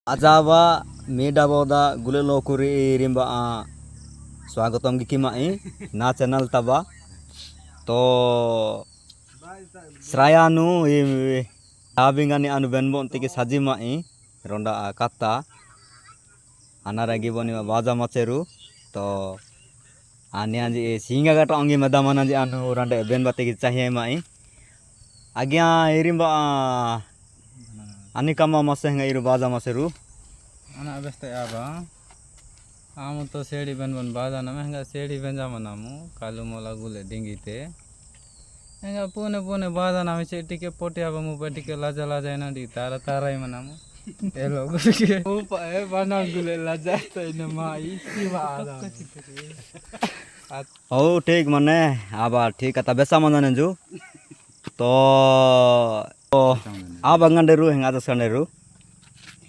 Ajawa meda boda gulelo kuri rimba स्वागतम गिकिमाई ना channel तबा तो श्रायानु आबिंगानी अनु बेनबोन तिके साजिमाई रोंडा काता अनारागी बनी बाजा मचेरु तो आनिया जी सिंगा गाटा अंगी मदामना जी अनु रोंडा बेनबा तिके चाहिए माई आज्ञा इरिम्बा अनिकामा मसेंगा इरु बाजा मचेरु अना अबस्ते आबा आमु तो सेड़ी बन बन बाजा ना महंगा सेड़ी बंजा मनामु कालू मोला गुले डिंगीते महंगा पुने पुने बाजा ना मिसे टिके पोटे आबा मु टिके लाजा लाजा ना डी तारा तारा ही मनामु ए लोग के ऊपर ए बना गुले लाजा तो इन माई सी बाजा ओ ठीक मने आबा ठीक आता बेसा मनने जो तो आबा ngandero henga atas kanderu